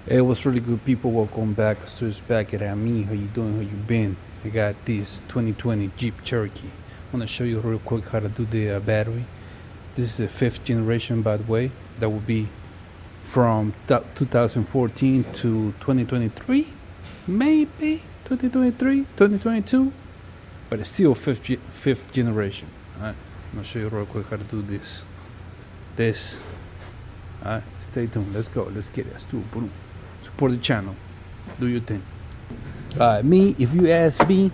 Hey, what's really good, people? Welcome back. So it's back at me. How you doing? How you been? I got this 2020 Jeep Cherokee. I'm gonna show you real quick how to do the battery. This is a fifth generation, by the way. That will be from 2014 to 2023, maybe 2023, 2022, but it's still fifth generation. All right, I'm gonna show you real quick how to do this. All right, stay tuned. Let's go. Let's get it. Let's do it. Boom. Support the channel. Do your thing. Me, if you ask me,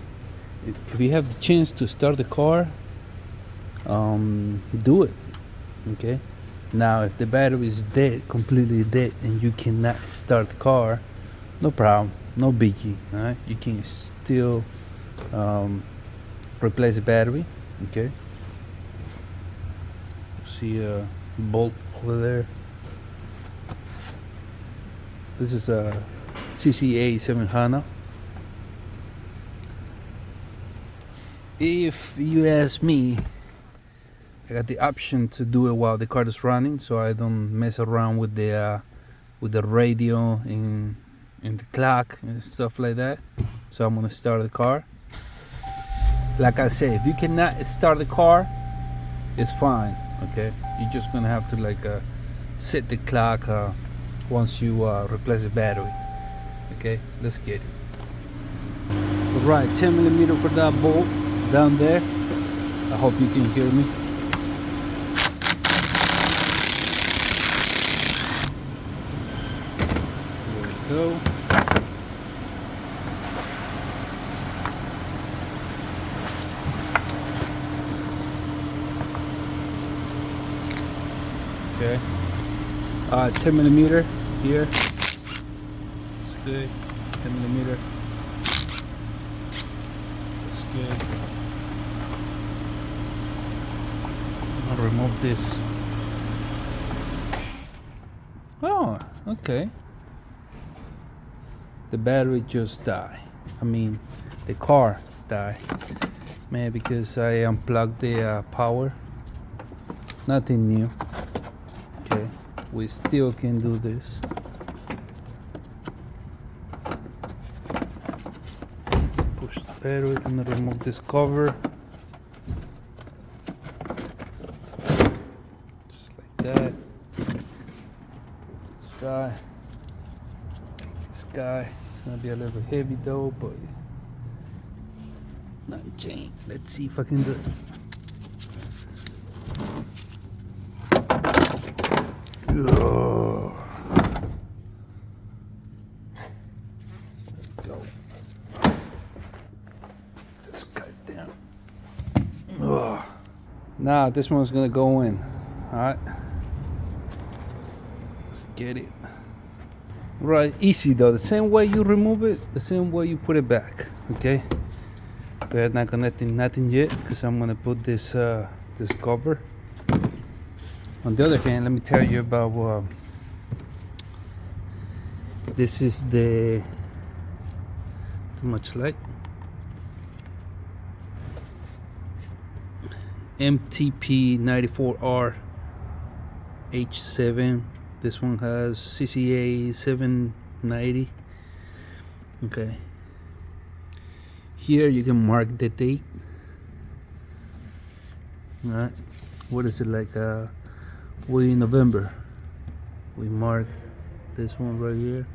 if you have the chance to start the car, do it. Okay. Now, if the battery is dead, completely dead, and you cannot start the car, no problem, no biggie. All right, you can still replace the battery. Okay. See a bolt over there. This is a CCA 700. If you ask me, I got the option to do it while the car is running, so I don't mess around with the radio and the clock and stuff like that. So I'm gonna start the car. Like I say, if you cannot start the car, it's fine. Okay, you're just gonna have to set the clock once you replace the battery. Okay, let's get it. Alright, 10mm for that bolt down there. I hope you can hear me. There we go. Okay. 10mm here. That's good. 10mm. That's good. I'm gonna remove this. Oh, okay. The battery just died. I mean, the car died. Man, because I unplugged the power. Nothing new. Okay, we still can do this. Push the battery, gonna remove this cover. Just like that. Put it to the side. This guy is gonna be a little heavy though, but not chain. Let's see if I can do it. Go. This guy down. Now this one's gonna go in. Alright. Let's get it. Right, easy though. The same way you remove it, the same way you put it back. Okay? We're not connecting nothing yet because I'm gonna put this this cover. On the other hand, let me tell you about this is the too much light MTP 94R H7. This one has CCA 790. Okay, here you can mark the date. All right, what is it like? We in November, we mark this one right here,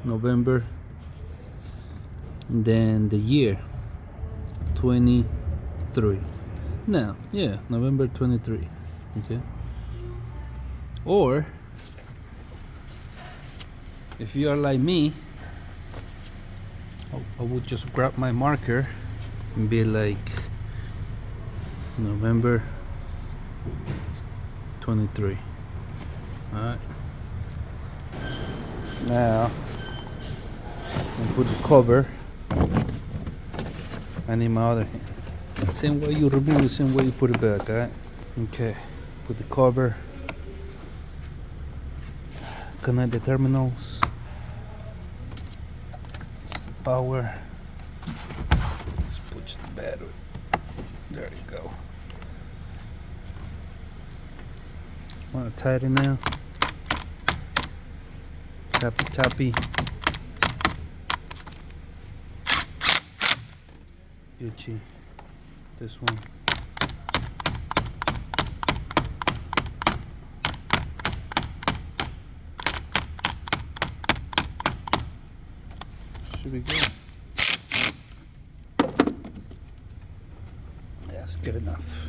November, and then the year 23. Now, yeah, November 23. Okay. Or if you are like me, I would just grab my marker and be like November 23. Alright. Now I put the cover. I need my other hand. Same way you remove it, same way you put it back, alright? Okay. Put the cover. Connect the terminals. Power. Let's push the battery. There you go. Want to tighten now? Tappy. Gucci. This one. Should be good. That's good enough.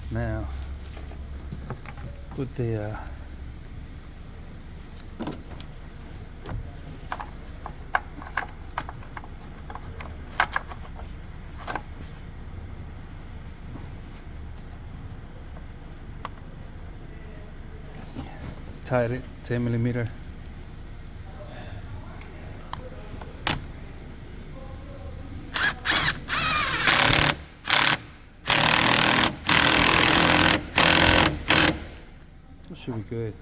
Now, put the tight it 10mm. Should be good.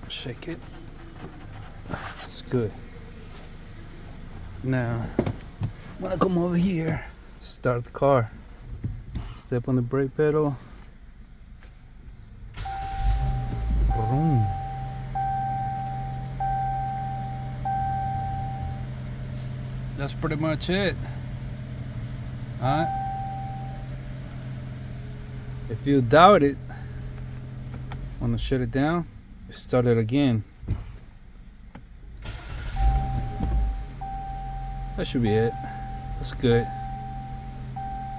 Shake it. It's good. Now, I'm gonna come over here, start the car, step on the brake pedal. Vroom. That's pretty much it. Alright. If you doubt it, I'm gonna shut it down, start it again. That should be it. That's good.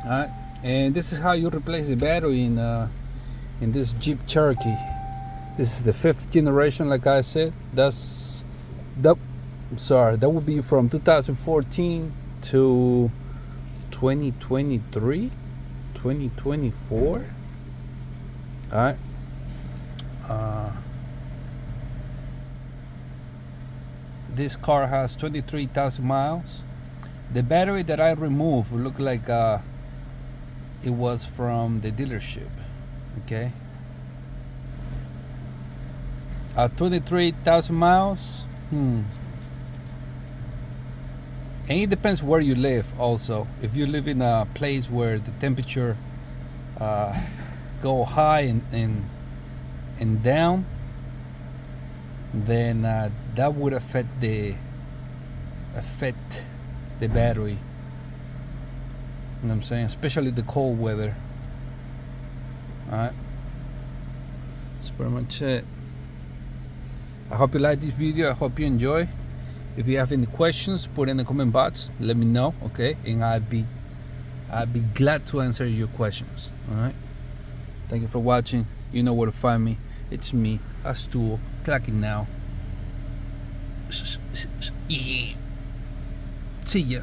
Alright, and this is how you replace the battery in this Jeep Cherokee. This is the 5th generation, like I said. That would be from 2014 to 2023, 2024. Alright. This car has 23,000 miles. The battery that I removed looked like it was from the dealership. Okay. 23,000 miles. And it depends where you live also. If you live in a place where the temperature go high and down, then that would affect the battery. You know what I'm saying? Especially the cold weather. Alright. That's pretty much it. I hope you like this video. I hope you enjoy. If you have any questions, put in the comment box. Let me know, okay? And I'd be glad to answer your questions. Alright. Thank you for watching. You know where to find me. It's me, Astuo, clocking now. Yeah. See ya.